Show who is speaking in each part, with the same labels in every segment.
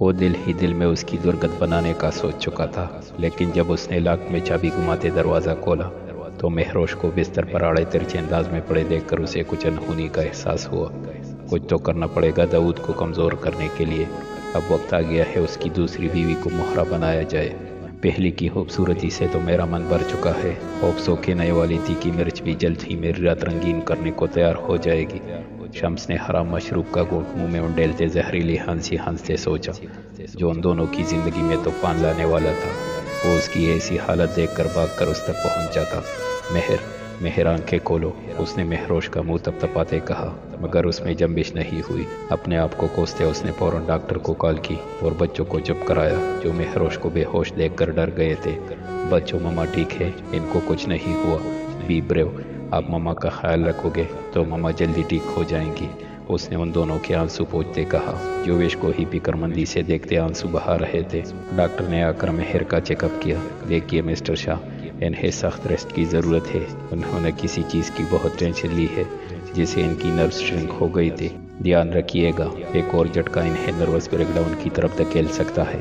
Speaker 1: وہ دل ہی دل میں اس کی درگت بنانے کا سوچ چکا تھا، لیکن جب اس نے لاک میں چابی گھماتے دروازہ کھولا تو مہروش کو بستر پر آڑے ترچھے انداز میں پڑے دیکھ کر اسے کچھ انہونی کا احساس ہوا۔ کچھ تو کرنا پڑے گا داؤد کو کمزور کرنے کے لیے۔ اب وقت آ گیا ہے اس کی دوسری بیوی کو مہرہ بنایا جائے۔ پہلی کی خوبصورتی سے تو میرا من بھر چکا ہے، خوب سو کے نئے والی تیکھی مرچ بھی جلد ہی میری رات رنگین کرنے کو تیار ہو جائے گی۔ شمس نے حرام مشروب کا گھونٹ منہ میں انڈیلتے زہریلی ہنسی ہنستے سوچا، جو ان دونوں کی زندگی میں طوفان لانے والا تھا، وہ اس کی ایسی حالت دیکھ کر بھاگ کر اس تک پہنچا تھا۔ مہر آنکھیں کھولو، اس نے مہروش کا منہ تپتپاتے کہا، مگر اس میں جنبش نہیں ہوئی۔ اپنے آپ کو کوستے اس نے فوراً ڈاکٹر کو کال کی اور بچوں کو چپ کرایا، جو مہروش کو بے ہوش دیکھ کر ڈر گئے تھے۔ بچوں، ماما ٹھیک ہے، ان کو کچھ نہیں ہوا، بی بریو، آپ ماما کا خیال رکھو گے تو ماما جلدی ٹھیک ہو جائیں گی، اس نے ان دونوں کے آنسو پوچھتے کہا، جو ویش کو ہی فکر مندی سے دیکھتے آنسو بہا رہے تھے۔ ڈاکٹر نے آ کر مہر کا چیک اپ کیا۔ دیکھیے مسٹر شاہ، انہیں سخت ریسٹ کی ضرورت ہے، انہوں نے کسی چیز کی بہت ٹینشن لی ہے جس سے ان کی نروس شرنک ہو گئی تھی۔ دھیان رکھیے گا، ایک اور جھٹکا انہیں نروس بریک ڈاؤن کی طرف دھکیل سکتا ہے۔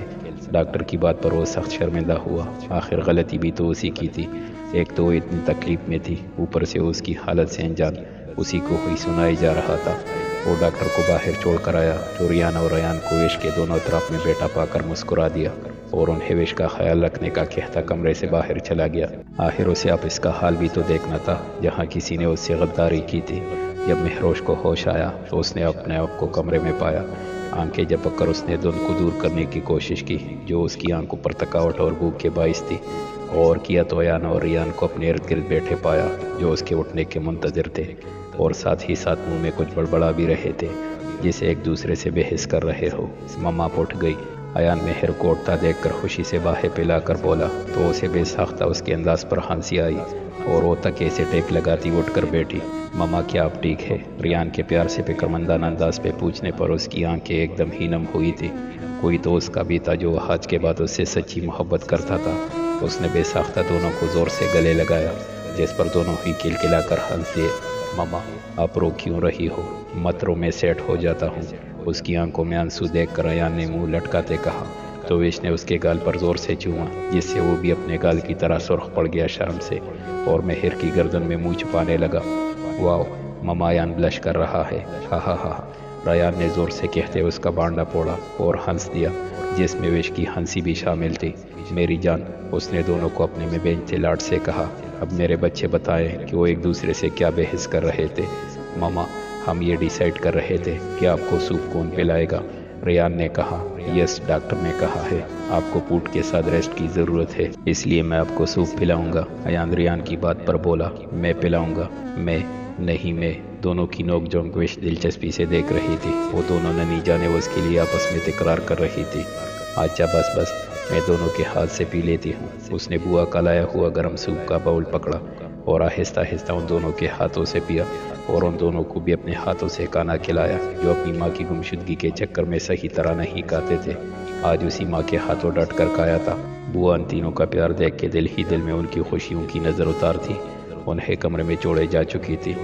Speaker 1: ڈاکٹر کی بات پر وہ سخت شرمندہ ہوا، آخر غلطی بھی تو اسی کی تھی۔ ایک تو وہ اتنی تکلیف میں تھی، اوپر سے اس کی حالت سے انجان اسی کو ہی سنائی جا رہا تھا۔ وہ ڈاکٹر کو باہر چھوڑ کر آیا تو ریان اور ریان کو ویش کے دونوں طرف میں بیٹا پا کر مسکرا دیا اور انہیں ویش کا خیال رکھنے کا کہتا کمرے سے باہر چلا گیا۔ آخر اسے اب اس کا حال بھی تو دیکھنا تھا جہاں کسی نے اس سے غداری کی تھی۔ جب مہروش کو ہوش آیا تو اس نے اپنے آپ کو کمرے میں پایا۔ آنکھیں جھپک کر اس نے دھند کو دور کرنے کی کوشش کی جو اس کی آنکھوں پر تھکاوٹ اور بھوک کے باعث تھی، اور کیا تو ایان اور ریان کو اپنے ارد گرد بیٹھے پایا جو اس کے اٹھنے کے منتظر تھے اور ساتھ ہی ساتھ منہ میں کچھ بڑبڑا بھی رہے تھے جسے ایک دوسرے سے بحث کر رہے ہو۔ ماما اٹھ گئی۔ ایان مہر کو اٹھتا دیکھ کر خوشی سے باہیں پھیلا کر بولا تو اسے بے ساختہ اس کے انداز پر ہنسی آئی اور وہ تکیے سے ٹیک لگاتی اٹھ کر بیٹھی۔ ماما کیا آپ ٹھیک ہے؟ ریان کے پیار سے فکرمندانہ انداز پہ پوچھنے پر اس کی آنکھیں ایک دم ہی نم ہوئی تھی۔ کوئی تو اس کا بھی تھا جو آج کے بعد اس سے سچی محبت کرتا تھا۔ اس نے بے ساختہ دونوں کو زور سے گلے لگایا جس پر دونوں ہی کلکلا کر ہنس دیے۔ ماما آپ رو کیوں رہی ہو؟ مت رو، میں سیٹ ہو جاتا ہوں، اس کی آنکھوں میں آنسو دیکھ کر ایان نے منہ لٹکاتے کہا تو ویش نے اس کے گال پر زور سے چوما جس سے وہ بھی اپنے گال کی طرح سرخ پڑ گیا شرم سے اور مہر کی گردن میں منہ چھپانے لگا۔ واو، ماما ایان بلش کر رہا ہے، ہا ہا ہا۔ ریان نے زور سے کہتے اس کا بانڈا پوڑا اور ہنس دیا جس میں ویش کی ہنسی بھی شامل تھی۔ میری جان، اس نے دونوں کو اپنے میں بینچتے لاٹ سے کہا، اب میرے بچے بتائیں کہ وہ ایک دوسرے سے کیا بحث کر رہے تھے۔ ماما ہم یہ ڈیسائیڈ کر رہے تھے کہ آپ کو سوپ کون پلائے گا۔ ریان نے کہا، یس، ڈاکٹر نے کہا ہے آپ کو پوٹ کے ساتھ ریسٹ کی ضرورت ہے، اس لیے میں آپ کو سوپ پلاؤں گا۔ ایان ریان کی بات پر بولا، میں پلاؤں گا۔ میں نہیں، میں۔ دونوں کی نوک جھونک ویش دلچسپی سے دیکھ رہی تھی۔ وہ دونوں نہ جانے وہ اس کے لیے آپس میں تکرار کر رہی تھی، اچھا بس میں دونوں کے ہاتھ سے پی لیتی ہوں۔ اس نے بوا کا لایا ہوا گرم سوپ کا باؤل پکڑا اور آہستہ آہستہ ان دونوں کے ہاتھوں سے پیا اور ان دونوں کو بھی اپنے ہاتھوں سے کھانا کھلایا جو اپنی ماں کی گمشدگی کے چکر میں صحیح طرح نہیں کھاتے تھے۔ آج اسی ماں کے ہاتھوں ڈٹ کر کھایا تھا۔ بوا ان تینوں کا پیار دیکھ کے دل ہی دل میں ان کی خوشیوں کی نظر اتار تھی۔ انہیں کمرے میں چھوڑے جا چکی تھی۔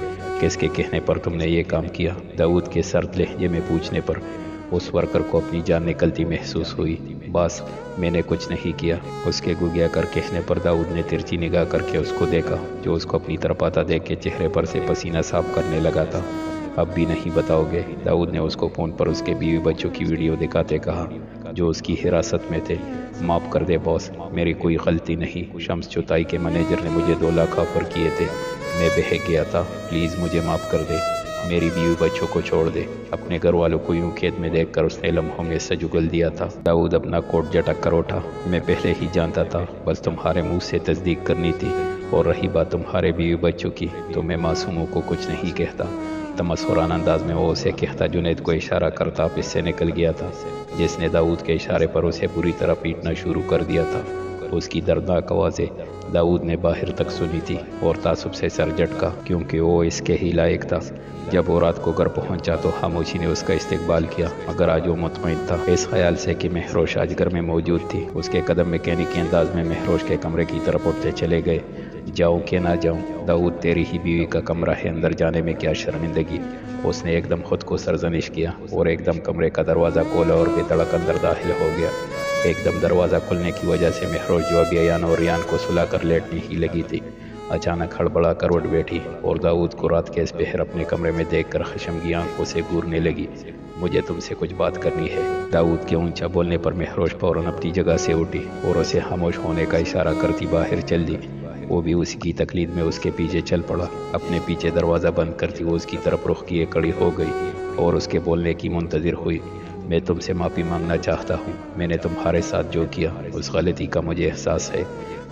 Speaker 1: کس کے کہنے پر تم نے یہ کام کیا؟ داؤد کے سرد لہجے میں پوچھنے پر اس ورکر کو اپنی جان نکلتی محسوس ہوئی۔ باس، میں نے کچھ نہیں کیا، اس کے گگیا کر کہنے پر داؤد نے ترچھی نگاہ کر کے اس کو دیکھا جو اس کو اپنی طرف آتا دیکھ کے چہرے پر سے پسینہ صاف کرنے لگا تھا۔ اب بھی نہیں بتاؤ گے؟ داؤد نے اس کو فون پر اس کے بیوی بچوں کی ویڈیو دکھاتے کہا جو اس کی حراست میں تھے۔ معاف کر دے باس، میری کوئی غلطی نہیں، شمس چوتائی کے مینیجر نے مجھے 2 لاکھ آفر کیے تھے، میں بہک گیا تھا، پلیز مجھے معاف کر دے، میری بیوی بچوں کو چھوڑ دے۔ اپنے گھر والوں کو یوں قید میں دیکھ کر اس نے لمحوں میں سج اگل دیا تھا۔ داؤد اپنا کوٹ جھٹک کر اٹھا، میں پہلے ہی جانتا تھا، بس تمہارے منہ سے تصدیق کرنی تھی، اور رہی بات تمہارے بیوی بچوں کی تو میں معصوموں کو کچھ نہیں کہتا۔ تمسخرانہ انداز میں وہ اسے کہتا جنید کو اشارہ کرتا اب اس سے نکل گیا تھا جس نے داؤد کے اشارے پر اسے بری طرح پیٹنا شروع کر دیا تھا۔ اس کی دردناک آوازیں داؤد نے باہر تک سنی تھی اور تعصب سے سر جھٹکا کیونکہ وہ اس کے ہی لائق تھا۔ جب وہ رات کو گھر پہنچا تو خاموشی نے اس کا استقبال کیا، مگر آج وہ مطمئن تھا اس خیال سے کہ مہروش آج گھر میں موجود تھی۔ اس کے قدم میکینکی انداز میں مہروش کے کمرے کی طرف اٹھتے چلے گئے جاؤں کہ نہ جاؤں؟ داؤد تیری ہی بیوی کا کمرہ ہے، اندر جانے میں کیا شرمندگی؟ اس نے ایک دم خود کو سرزنش کیا اور ایک دم کمرے کا دروازہ کھولا اور بے تڑک اندر داخل ہو گیا۔ ایک دم دروازہ کھلنے کی وجہ سے مہروش جو ابھی ایان اور ریان کو سلا کر لیٹنے ہی لگی تھی، اچانک ہڑبڑا کر اٹھ بیٹھی اور داؤد کو رات کے اس پہر اپنے کمرے میں دیکھ کر خشمگی آنکھوں سے گورنے لگی۔ مجھے تم سے کچھ بات کرنی ہے۔ داؤد کے اونچا بولنے پر مہروش فوراً اپنی جگہ سے اٹھی اور اسے خاموش ہونے کا اشارہ کرتی باہر چل دی۔ وہ بھی اسی کی تقلید میں اس کے پیچھے چل پڑا۔ اپنے پیچھے دروازہ بند کرتی وہ اس کی طرف رخ کیے کھڑی ہو گئی اور اس کے بولنے کی منتظر ہوئی۔ میں تم سے معافی مانگنا چاہتا ہوں۔ میں نے تمہارے ساتھ جو کیا اس غلطی کا مجھے احساس ہے۔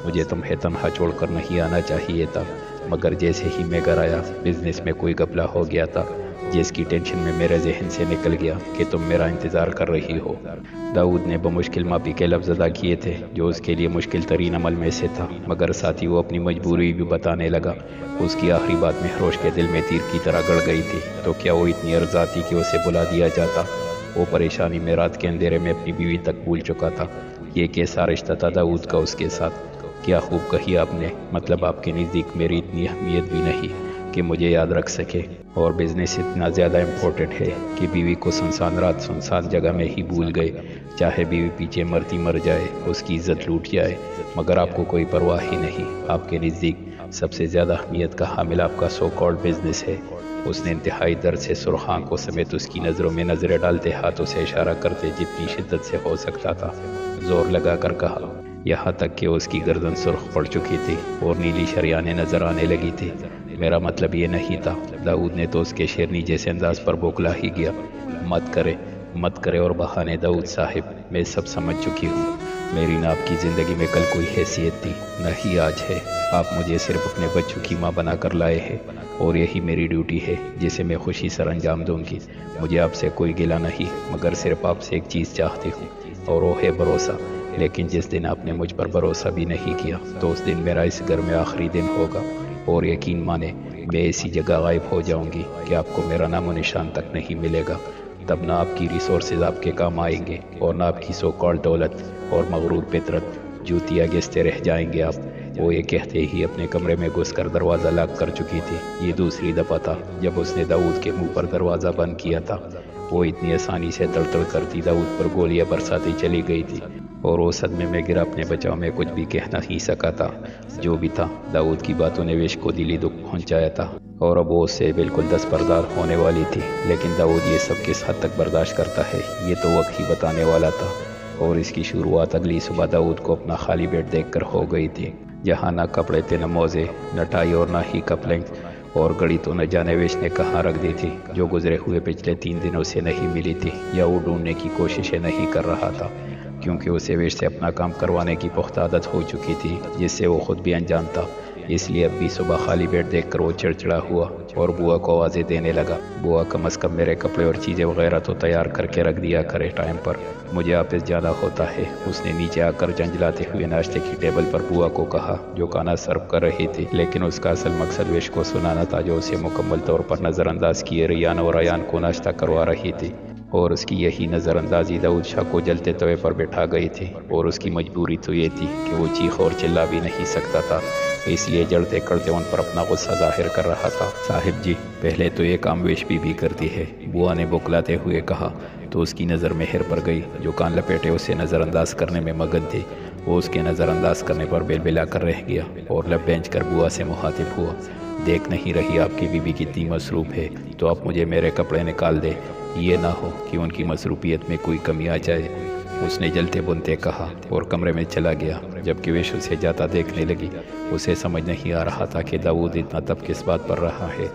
Speaker 1: مجھے تمہیں تنہا چھوڑ کر نہیں آنا چاہیے تھا، مگر جیسے ہی میں گھر آیا بزنس میں کوئی گھپلہ ہو گیا تھا جس کی ٹینشن میں میرے ذہن سے نکل گیا کہ تم میرا انتظار کر رہی ہو۔ داؤد نے بمشکل معافی کے لفظ ادا کیے تھے جو اس کے لیے مشکل ترین عمل میں سے تھا، مگر ساتھ ہی وہ اپنی مجبوری بھی بتانے لگا۔ اس کی آخری بات مہروش کے دل میں تیر کی طرح گڑ گئی تھی۔ تو کیا وہ اتنی عرض آتی کہ اسے بلا دیا جاتا؟ وہ پریشانی میں رات کے اندھیرے میں اپنی بیوی تک بھول چکا تھا۔ یہ کیسا رشتہ تھا داؤد کا اس کے ساتھ؟ کیا خوب کہی آپ نے، مطلب آپ کے نزدیک میری اتنی اہمیت بھی نہیں کہ مجھے یاد رکھ سکے، اور بزنس اتنا زیادہ امپورٹنٹ ہے کہ بیوی کو سنسان رات سنسان جگہ میں ہی بھول گئے۔ چاہے بیوی پیچھے مرتی مر جائے، اس کی عزت لوٹ جائے، مگر آپ کو کوئی پرواہ ہی نہیں۔ آپ کے نزدیک سب سے زیادہ اہمیت کا حامل آپ کا سو کالڈ بزنس ہے۔ اس نے انتہائی درد سے سرخ آنکھوں سمیت اس کی نظروں میں نظریں ڈالتے ہاتھوں سے اشارہ کرتے جتنی شدت سے ہو سکتا تھا زور لگا کر کہا، یہاں تک کہ اس کی گردن سرخ پڑ چکی تھی اور نیلی شریانیں نظر آنے لگی تھی۔ میرا مطلب یہ نہیں تھا۔ داؤد نے تو اس کے شیرنی جیسے انداز پر بوکلا ہی گیا۔ مت کرے اور بہانے داؤد صاحب، میں سب سمجھ چکی ہوں۔ میری نہ آپ کی زندگی میں کل کوئی حیثیت تھی، نہ ہی آج ہے۔ آپ مجھے صرف اپنے بچوں کی ماں بنا کر لائے ہیں اور یہی میری ڈیوٹی ہے جسے میں خوشی سر انجام دوں گی۔ مجھے آپ سے کوئی گلہ نہیں، مگر صرف آپ سے ایک چیز چاہتی ہوں اور وہ ہے بھروسہ۔ لیکن جس دن آپ نے مجھ پر بھروسہ بھی نہیں کیا تو اس دن میرا اس گھر میں آخری دن ہوگا، اور یقین مانے میں ایسی جگہ غائب ہو جاؤں گی کہ آپ کو میرا نام و نشان تک نہیں ملے گا۔ تب نہ آپ کی ریسورسز آپ کے کام آئیں گے اور نہ آپ کی سو کال دولت اور مغرور فطرت جوتیاں گھستے رہ جائیں گے آپ۔ وہ یہ کہتے ہی اپنے کمرے میں گھس کر دروازہ لاک کر چکی تھی۔ یہ دوسری دفعہ تھا جب اس نے داؤد کے منہ پر دروازہ بند کیا تھا۔ وہ اتنی آسانی سے تڑ کرتی داؤد پر گولیاں برساتی چلی گئی تھی اور وہ صدمے میں گرا اپنے بچاؤ میں کچھ بھی کہہ نہیں سکا تھا۔ جو بھی تھا، داؤد کی باتوں نے ویش کو دلی دکھ پہنچایا تھا اور اب وہ اس سے بالکل دستبردار ہونے والی تھی۔ لیکن داؤد یہ سب کس حد تک برداشت کرتا ہے یہ تو وقت ہی بتانے والا تھا، اور اس کی شروعات اگلی صبح داؤد کو اپنا خالی بیڈ دیکھ کر ہو گئی تھی، جہاں نہ کپڑے تھے، نہ موزے، نہ ٹائی اور نہ ہی کپلنگ، اور گھڑی تو نہ جانے ویش نے کہاں رکھ دی تھی جو گزرے ہوئے پچھلے 3 دنوں سے نہیں ملی تھی، یا وہ ڈھونڈنے کی کوششیں نہیں کر رہا تھا، کیونکہ اسے ویش سے اپنا کام کروانے کی پختہ عادت ہو چکی تھی جس سے وہ خود بھی انجان تھا۔ اس لیے اب بھی صبح خالی بیڈ دیکھ کر وہ چڑچڑا ہوا اور بوا کو آوازیں دینے لگا، بوا کم از کم میرے کپڑے اور چیزیں وغیرہ تو تیار کر کے رکھ دیا کرے ٹائم پر، مجھے آفس جانا ہوتا ہے۔ اس نے نیچے آ کر جھنجھلاتے ہوئے ناشتے کی ٹیبل پر بوا کو کہا جو کھانا سرو کر رہی تھی، لیکن اس کا اصل مقصد ویش کو سنانا تھا جو اسے مکمل طور پر نظر انداز کیے ریان اور ایان کو ناشتہ کروا رہی تھی، اور اس کی یہی نظر اندازی داؤد شاہ کو جلتے توے پر بٹھا گئی تھی، اور اس کی مجبوری تو یہ تھی کہ وہ چیخ اور چلا بھی نہیں سکتا تھا، اس لیے جڑتے کڑتے ان پر اپنا غصہ ظاہر کر رہا تھا۔ صاحب جی، پہلے تو یہ کام ویش بھی کرتی ہے، بوا نے بکلاتے ہوئے کہا، تو اس کی نظر مہر پر گئی جو کان لپیٹے اسے نظر انداز کرنے میں مگن تھی۔ وہ اس کے نظر انداز کرنے پر بیل بلا کر رہ گیا اور لب بینچ کر بوا سے مخاطب ہوا، دیکھ نہیں رہی آپ کی بیوی کتنی مصروف ہے، تو آپ مجھے میرے کپڑے نکال دے، یہ نہ ہو کہ ان کی مصروفیت میں کوئی کمی آ جائے۔ اس نے جلتے بنتے کہا اور کمرے میں چلا گیا۔ جبکہ ویش اسے جاتا دیکھنے لگی، اسے سمجھ نہیں آ رہا تھا کہ داؤد اتنا تب کس بات پر رہا ہے۔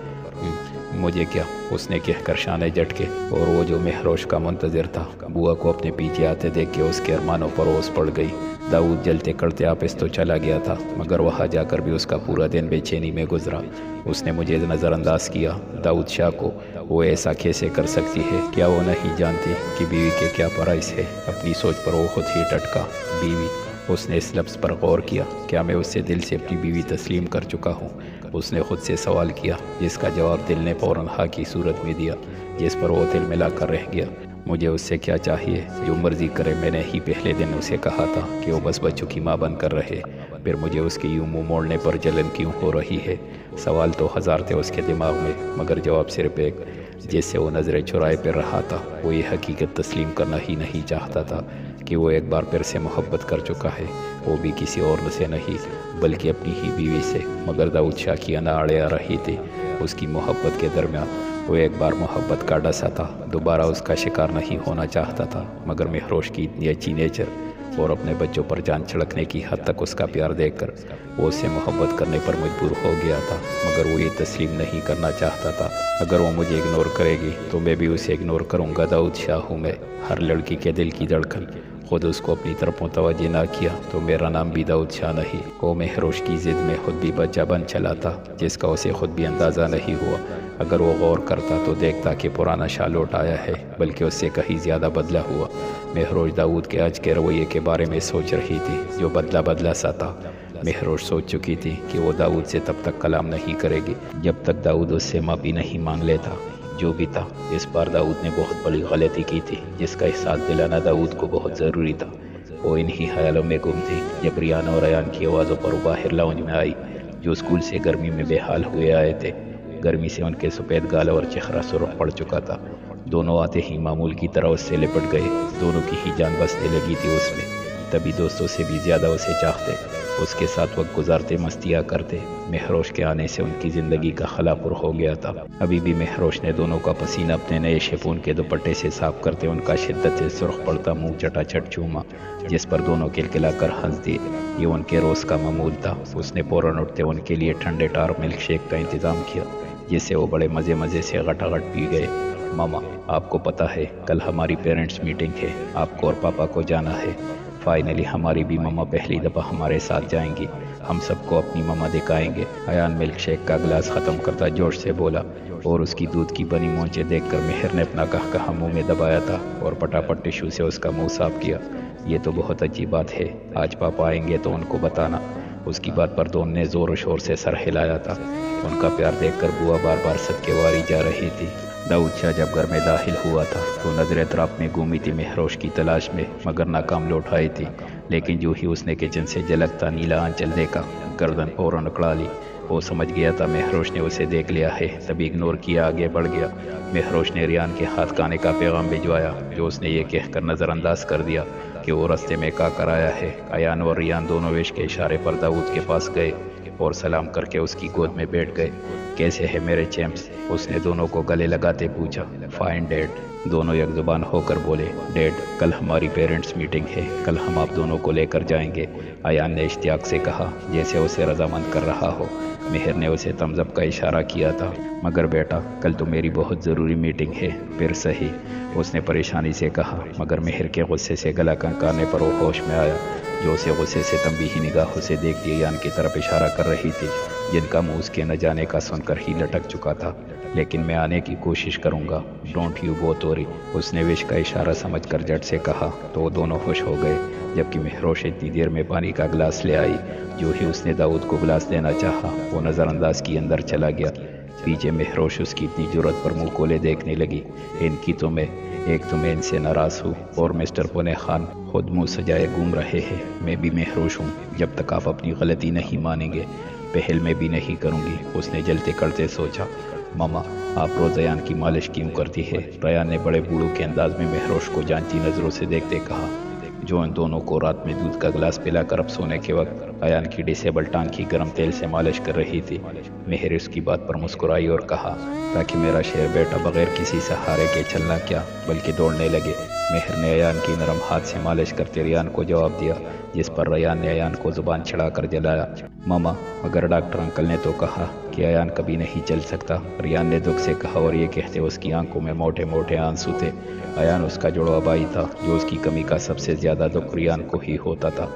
Speaker 1: مجھے کیا، اس نے کہہ کر شانے جھٹکے، اور وہ جو مہروش کا منتظر تھا بوا کو اپنے پیچھے آتے دیکھ کے اس کے ارمانوں پر اوس پڑ گئی۔ داؤد جلتے کڑتے آپس تو چلا گیا تھا، مگر وہاں جا کر بھی اس کا پورا دن بے چینی میں گزرا۔ اس نے مجھے نظر انداز کیا، داؤد شاہ کو وہ ایسا کیسے کر سکتی ہے؟ کیا وہ نہیں جانتی کہ بیوی کے کیا پرائس ہے؟ اپنی سوچ پر وہ خود ہی ٹٹکا۔ بیوی، اس نے اس لفظ پر غور کیا، کیا میں اس سے دل سے اپنی بیوی تسلیم کر چکا ہوں؟ اس نے خود سے سوال کیا، جس کا جواب دل نے فوراً ہاں کی صورت میں دیا، جس پر وہ دل ملا کر رہ گیا۔ مجھے اس سے کیا چاہیے؟ جو مرضی کرے۔ میں نے ہی پہلے دن اسے کہا تھا کہ وہ بس بچوں کی ماں بن کر رہے، پھر مجھے اس کے یوں منہ موڑنے پر جلن کیوں ہو رہی ہے؟ سوال تو ہزار تھے اس کے دماغ میں، مگر جواب صرف ایک، جس سے وہ نظریں چرائے پھر رہا تھا۔ وہ یہ حقیقت تسلیم کرنا ہی نہیں چاہتا تھا کہ وہ ایک بار پھر سے محبت کر چکا ہے، وہ بھی کسی اور سے نہیں بلکہ اپنی ہی بیوی سے۔ مگر داؤد شاہ کی انا اڑے آ رہی تھی۔ اس کی محبت کے درمیان وہ ایک بار محبت کا ڈسا تھا، دوبارہ اس کا شکار نہیں ہونا چاہتا تھا۔ مگر مہروش کی اتنی اچھی نیچر اور اپنے بچوں پر جان چھڑکنے کی حد تک اس کا پیار دیکھ کر وہ اس سے محبت کرنے پر مجبور ہو گیا تھا، مگر وہ یہ تسلیم نہیں کرنا چاہتا تھا۔ اگر وہ مجھے اگنور کرے گی تو میں بھی اسے اگنور کروں گا۔ داؤد شاہ ہوں میں، ہر لڑکی کے دل کی دھڑکن۔ خود اس کو اپنی طرف متوجہ نہ کیا تو میرا نام بھی داؤد شاہ نہیں۔ وہ مہروش کی ضد میں خود بھی بچہ بن چلا تھا، جس کا اسے خود بھی اندازہ نہیں ہوا۔ اگر وہ غور کرتا تو دیکھتا کہ پرانا شاہ لوٹ آیا ہے، بلکہ اس سے کہیں زیادہ بدلا ہوا۔ مہروش داؤد کے آج کے رویے کے بارے میں سوچ رہی تھی، جو بدلا سا تھا۔ مہروش سوچ چکی تھی کہ وہ داؤد سے تب تک کلام نہیں کرے گی جب تک داؤد اس سے معافی نہیں مانگ لیتا۔ جو بھی تھا، اس بار داؤد نے بہت بڑی غلطی کی تھی، جس کا احساس دلانا داؤد کو بہت ضروری تھا۔ وہ انہی خیالوں میں گم تھی جب ریان اور ایان کی آوازوں پر وہ باہر لاؤنج میں آئی، جو اسکول سے گرمی میں بے حال ہوئے آئے تھے۔ گرمی سے ان کے سفید گال اور چہرہ سرخ پڑ چکا تھا۔ دونوں آتے ہی معمول کی طرح اس سے لپٹ گئے، دونوں کی ہی جان بسنے لگی تھی اس میں۔ تبھی دوستوں سے بھی زیادہ اسے چاہتے، اس کے ساتھ وقت گزارتے، مستیاں کرتے۔ مہروش کے آنے سے ان کی زندگی کا خلا پر ہو گیا تھا۔ ابھی بھی مہروش نے دونوں کا پسینہ اپنے نئے شیفون کے دوپٹے سے صاف کرتے ان کا شدت سے سرخ پڑتا منہ چٹا چٹ چوما، جس پر دونوں کلکلا کر ہنس دیے۔ یہ ان کے روز کا معمول تھا۔ اس نے فوراً اٹھتے ان کے لیے ٹھنڈے ٹار ملک شیک کا انتظام کیا، جس سے وہ بڑے مزے سے غٹاغٹ پی گئے۔ ماما، آپ کو پتہ ہے کل ہماری پیرنٹس میٹنگ ہے، آپ کو اور پاپا کو جانا ہے۔ فائنلی ہماری بھی ماما پہلی دفعہ ہمارے ساتھ جائیں گی، ہم سب کو اپنی ماما دکھائیں گے۔ ایان ملک شیک کا گلاس ختم کرتا جوش سے بولا، اور اس کی دودھ کی بنی مونچھیں دیکھ کر مہر نے اپنا کہا منہ میں دبایا تھا اور پٹاپٹ ٹشو سے اس کا منہ صاف کیا۔ یہ تو بہت اچھی بات ہے، آج پاپا آئیں گے تو ان کو بتانا۔ اس کی بات پر دون نے زور و شور سے سر ہلایا تھا۔ ان کا پیار دیکھ کر بوا بار بار صدقے واری جا رہی تھی۔ داؤد شاہ جب گھر میں داخل ہوا تھا تو نظر اطراف میں گھومی تھی مہروش کی تلاش میں، مگر ناکام لوٹ آئی تھی۔ لیکن جو ہی اس نے کچن سے جھلکتا نیلا آنچل دیکھا، گردن فوراً اکڑا لی۔ وہ سمجھ گیا تھا مہروش نے اسے دیکھ لیا ہے، تبھی اگنور کیا آگے بڑھ گیا۔ مہروش نے ریان کے ہاتھ کانے کا پیغام بھجوایا، جو اس نے یہ کہہ کر نظر انداز کر دیا کہ وہ رستے میں کر آیا ہے۔ ایان اور ریان دونوں وش کے اشارے پر داؤد کے پاس گئے اور سلام کر کے اس کی گود میں بیٹھ گئے۔ کیسے ہے میرے چیمپس؟ اس نے دونوں کو گلے لگاتے پوچھا۔ فائن ڈیڈ، دونوں یک زبان ہو کر بولے۔ ڈیڈ، کل ہماری پیرنٹس میٹنگ ہے، کل ہم آپ دونوں کو لے کر جائیں گے، ایان نے اشتیاق سے کہا، جیسے اسے رضامند کر رہا ہو۔ مہر نے اسے تمز اپ کا اشارہ کیا تھا۔ مگر بیٹا، کل تو میری بہت ضروری میٹنگ ہے۔ پھر صحیح، اس نے پریشانی سے کہا، مگر مہر کے غصے سے گلا کنکانے پر وہ ہوش میں آیا، جو اسے غصے سے تنبیہی نگاہوں سے دیکھتی ایان کی طرف اشارہ کر رہی تھی، جن کا منہ اس کے نہ جانے کا سن کر ہی لٹک چکا تھا۔ لیکن میں آنے کی کوشش کروں گا، ڈونٹ یو بوتھ وری، اس نے وش کا اشارہ سمجھ کر جٹ سے کہا تو وہ دونوں خوش ہو گئے۔ جبکہ مہروش اتنی دیر میں پانی کا گلاس لے آئی۔ جو ہی اس نے داؤد کو گلاس دینا چاہا، وہ نظر انداز کی اندر چلا گیا۔ پیچھے مہروش اس کی اتنی جرت پر منہ کھولے دیکھنے لگی۔ ایک تو میں ان سے ناراض ہوں، اور مسٹر پونے خان خود منہ سجائے گھوم رہے ہیں۔ میں بھی مہروش ہوں، جب تک آپ اپنی غلطی نہیں مانیں گے، پہل میں بھی نہیں کروں گی، اس نے جلتے کرتے سوچا۔ ماما، آپ روز ایان کی مالش کیوں کرتی ہے؟ ریان نے بڑے بوڑھوں کے انداز میں مہروش کو جانتی نظروں سے دیکھتے کہا، جو ان دونوں کو رات میں دودھ کا گلاس پلا کر اب سونے کے وقت ایان کی ڈسیبل ٹانگ کی گرم تیل سے مالش کر رہی تھی۔ مہر اس کی بات پر مسکرائی اور کہا، تاکہ میرا شیر بیٹا بغیر کسی سہارے کے چلنا کیا بلکہ دوڑنے لگے۔ مہر نے ایان کی نرم ہاتھ سے مالش کرتے ریان کو جواب دیا، جس پر ریان نے ایان کو زبان چڑھا کر جلایا۔ ماما، مگر ڈاکٹر انکل نے تو کہا کہ ایان کبھی نہیں چل سکتا، ریان نے دکھ سے کہا، اور یہ کہتے اس کی آنکھوں میں موٹے موٹے آنسو تھے۔ ایان اس کا جڑواں بھائی تھا، جو اس کی کمی کا سب سے زیادہ دکھ ریان کو ہی ہوتا تھا۔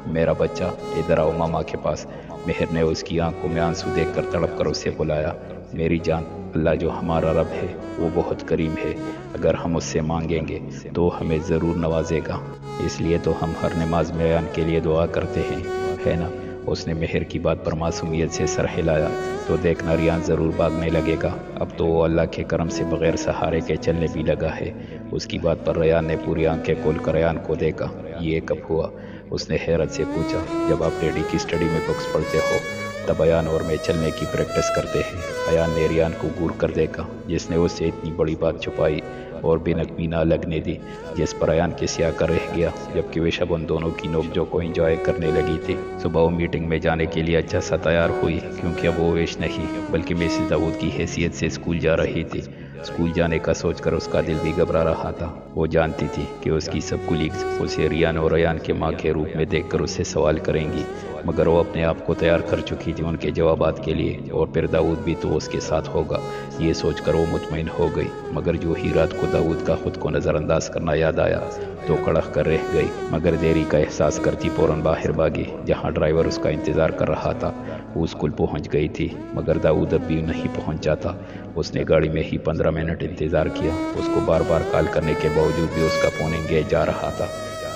Speaker 1: میرا بچہ، ادھر آؤ ماما کے پاس۔ مہر نے اس کی آنکھوں میں آنسو دیکھ کر تڑپ کر اسے بلایا۔ میری جان، اللہ جو ہمارا رب ہے وہ بہت کریم ہے، اگر ہم اس سے مانگیں گے تو ہمیں ضرور نوازے گا، اس لیے تو ہم ہر نماز میں ایان کے لیے دعا کرتے ہیں، ہے نا؟ اس نے مہر کی بات پر معصومیت سے سر ہلایا۔ تو دیکھنا ریان ضرور بھاگنے لگے گا، اب تو وہ اللہ کے کرم سے بغیر سہارے کے چلنے بھی لگا ہے۔ اس کی بات پر ریان نے پوری آنکھیں کھول کر ایان کو دیکھا۔ یہ کب ہوا؟ اس نے حیرت سے پوچھا، جب آپ ڈیڈی کی اسٹڈی میں بکس پڑھتے ہو تب ایان اور میں چلنے کی پریکٹس کرتے ہیں؟ ایان نے ریان کو گور کر دیکھا جس نے اس سے اتنی بڑی بات چھپائی اور بے نقمی نہ لگنے دی، جس پر ایان کے سیاہ کر رہ گیا، جبکہ وہ شب ان دونوں کی نوک جھوک کو انجوائے کرنے لگی تھی۔ صبح وہ میٹنگ میں جانے کے لیے اچھا سا تیار ہوئی، کیونکہ اب وہ ویش نہیں بلکہ مسز داؤد کی حیثیت سے اسکول جا رہی تھی۔ اسکول جانے کا سوچ کر اس کا دل بھی گھبرا رہا تھا۔ وہ جانتی تھی کہ اس کی سب کولیگز اسے ریان اور ایان کے ماں کے روپ میں دیکھ کر اس سے سوال کریں گی، مگر وہ اپنے آپ کو تیار کر چکی تھی ان کے جوابات کے لیے، اور پھر داؤد بھی تو اس کے ساتھ ہوگا، یہ سوچ کر وہ مطمئن ہو گئی۔ مگر جو ہی رات کو داؤد کا خود کو نظر انداز کرنا یاد آیا تو کڑک کر رہ گئی، مگر دیری کا احساس کرتی فوراً باہر بھاگی جہاں ڈرائیور اس کا انتظار کر رہا تھا۔ وہ اسکول پہنچ گئی تھی، مگر داؤد اب بھی نہیں پہنچا تھا۔ اس نے گاڑی میں ہی 15 منٹ انتظار کیا، اس کو بار بار کال کرنے کے باوجود بھی اس کا فون انگیج جا رہا تھا۔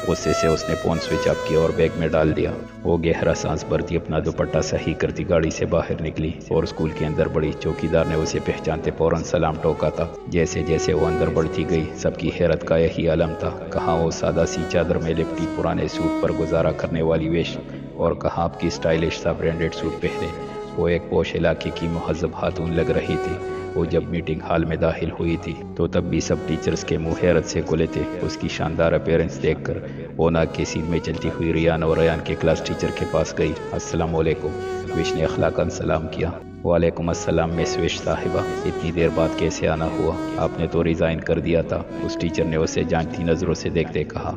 Speaker 1: غصے سے اس نے فون سوئچ آف کیا اور بیگ میں ڈال دیا۔ وہ گہرا سانس بھرتی اپنا دوپٹہ صحیح کرتی گاڑی سے باہر نکلی اور اسکول کے اندر بڑی۔ چوکیدار نے اسے پہچانتے فوراً سلام ٹوکا تھا۔ جیسے جیسے وہ اندر بڑھتی گئی سب کی حیرت کا یہی عالم تھا، کہاں وہ سادہ سی چادر میں لپٹی پرانے سوٹ پر گزارا کرنے والی ویش، اور کہاں آپ کی اسٹائلش سا برانڈڈ سوٹ پہنے وہ ایک پوش علاقے کی مہذب خاتون لگ رہی تھی۔ وہ جب میٹنگ ہال میں داخل ہوئی تھی تو تب بھی سب ٹیچرز کے منہ حیرت سے کھلے تھے اس کی شاندار اپیرنس دیکھ کر۔ وہ ناک کے سین میں چلتی ہوئی ریان اور ایان کے کلاس ٹیچر کے پاس گئی۔ السلام علیکم، وش نے اخلاقاً سلام کیا۔ وعلیکم السلام مس وش صاحبہ، اتنی دیر بعد کیسے آنا ہوا؟ آپ نے تو ریزائن کر دیا تھا، اس ٹیچر نے اسے جانتی نظروں سے دیکھتے کہا۔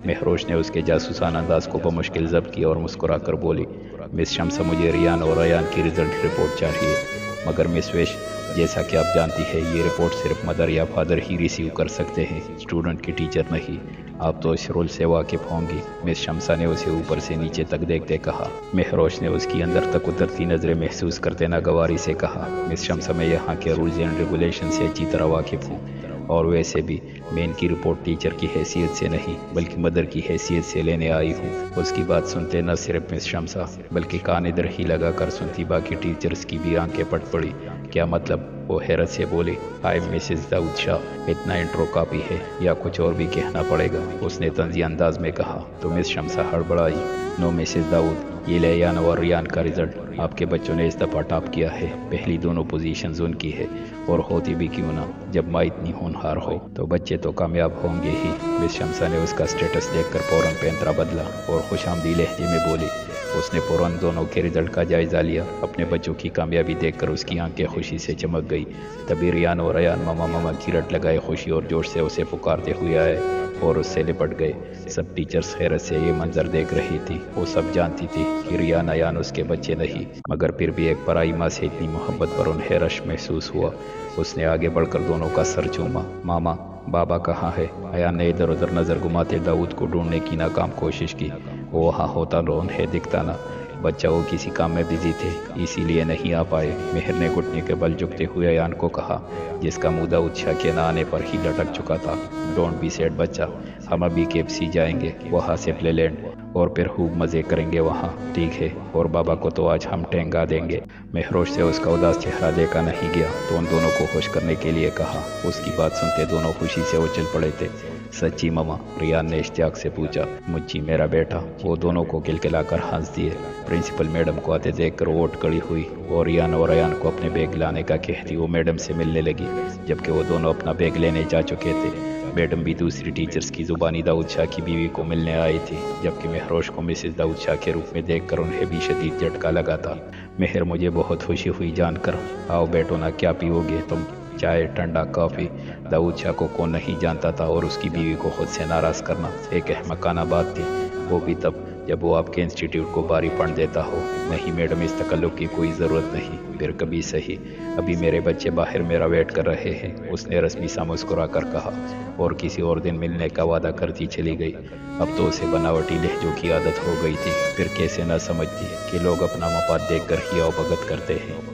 Speaker 1: مہروش نے اس کے جاسوسانہ انداز کو بمشکل ضبط کیا اور مسکرا کر بولی، مس شمسہ مجھے ریان اور ایان کی رزلٹ رپورٹ چاہیے۔ مگر مس وش، جیسا کہ آپ جانتی ہیں یہ رپورٹ صرف مدر یا فادر ہی ریسیو کر سکتے ہیں، اسٹوڈنٹ کی ٹیچر نہیں۔ آپ تو اس رول سے واقف ہوں گی، مس شمسہ نے اسے اوپر سے نیچے تک دیکھتے کہا۔ مہروش نے اس کی اندر تک اترتی نظریں محسوس کرتے ناگواری سے کہا، مس شمسہ میں یہاں کے رولز اینڈ ریگولیشن سے اچھی طرح واقف ہوں، اور ویسے بھی میں ان کی رپورٹ ٹیچر کی حیثیت سے نہیں بلکہ مدر کی حیثیت سے لینے آئی ہوں۔ اس کی بات سنتے نہ صرف مس شمسہ بلکہ کان ادھر ہی لگا کر سنتی باقی ٹیچرز کی بھی آنکھیں پٹ پڑی۔ کیا مطلب؟ وہ حیرت سے بولی، آئی مسز داؤد شاہ، اتنا انٹرو کاپی ہے یا کچھ اور بھی کہنا پڑے گا؟ اس نے طنزی انداز میں کہا تو مس شمسہ ہڑبڑائی، نو مسز داؤد، یہ لیان اور ریان کا رزلٹ آپ کے بچوں نے اس دفعہ ٹاپ کیا ہے، پہلی دونوں پوزیشنز ان کی ہے، اور ہوتی بھی کیوں نہ، جب ماں اتنی ہونہار ہو تو بچے تو کامیاب ہوں گے ہی۔ مس شمسہ نے اس کا سٹیٹس دیکھ کر فوراً پینترا بدلا اور خوش آمدی لہجے میں بولی۔ اس نے فوراً دونوں کے رزلٹ کا جائزہ لیا، اپنے بچوں کی کامیابی دیکھ کر اس کی آنکھیں خوشی سے چمک گئی۔ تبھی ریان اور ایان ماما ماما کی رٹ لگائے خوشی اور جوش سے اسے پکارتے ہوئے آئے اور اس سے لپٹ گئے۔ سب ٹیچرز حیرت سے یہ منظر دیکھ رہی تھی۔ وہ سب جانتی تھی کہ ریان ایان اس کے بچے نہیں، مگر پھر بھی ایک پرائی ماں سے اتنی محبت پر انہیں رش محسوس ہوا۔ اس نے آگے بڑھ کر دونوں کا سر چوما۔ ماما، بابا کہاں ہے؟ ایان نے ادھر ادھر نظر گھماتے داؤد کو ڈھونڈنے کی ناکام کوشش کی۔ وہ وہاں ہوتا تو انہیں دکھتا نہ، بچہ وہ کسی کام میں بزی تھے اسی لیے نہیں آ پائے۔ مہر نے گھٹنے کے بل جھکتے ہوئے ایان کو کہا، جس کا منہ داؤد شاہ کے نہ آنے پر ہی لٹک چکا تھا، ڈونٹ بی سیڈ بچہ، ہم ابھی KFC جائیں گے، وہاں سے پلے لینڈ، اور پھر خوب مزے کریں گے وہاں، ٹھیک ہے؟ اور بابا کو تو آج ہم ٹینگا دیں گے۔ مہروش سے اس کا اداس چہرہ دیکھا نہیں گیا تو ان دونوں کو خوش کرنے کے لیے کہا۔ اس کی بات سنتے دونوں خوشی سے اچل پڑے تھے۔ سچی ماما؟ ریان نے اشتیاق سے پوچھا۔ مجھے میرا بیٹا، وہ دونوں کو کلکلا کر ہنس دیے۔ پرنسپل میڈم کو آتے دیکھ کر وہ اٹھ کھڑی ہوئی اور ریان اور ایان کو اپنے بیگ لانے کا کہتی وہ میڈم سے ملنے لگی، جبکہ وہ دونوں اپنا بیگ لینے جا چکے تھے۔ میڈم بھی دوسری ٹیچرز کی زبانی داؤد شاہ کی بیوی کو ملنے آئی تھی، جبکہ مہروش کو مسز داؤد شاہ کے روپ میں دیکھ کر انہیں بھی شدید جھٹکا لگا تھا۔ مہر، مجھے بہت خوشی ہوئی جان کر۔ آؤ بیٹو نا، کیا پیو گے تم؟ چائے، ٹھنڈا، کافی؟ داؤد شاہ کو کون نہیں جانتا تھا، اور اس کی بیوی کو خود سے ناراض کرنا ایک احمقانہ بات تھی، وہ بھی تب جب وہ آپ کے انسٹیٹیوٹ کو باری پڑ دیتا ہو۔ نہیں میڈم، اس تکلف کی کوئی ضرورت نہیں، پھر کبھی صحیح، ابھی میرے بچے باہر میرا ویٹ کر رہے ہیں، اس نے رسمی سا مسکرا کر کہا اور کسی اور دن ملنے کا وعدہ کرتی چلی گئی۔ اب تو اسے بناوٹی لہجوں کی عادت ہو گئی تھی، پھر کیسے نہ سمجھتی کہ لوگ اپنا مفاد دیکھ کر ہی آؤ بھگت کرتے ہیں۔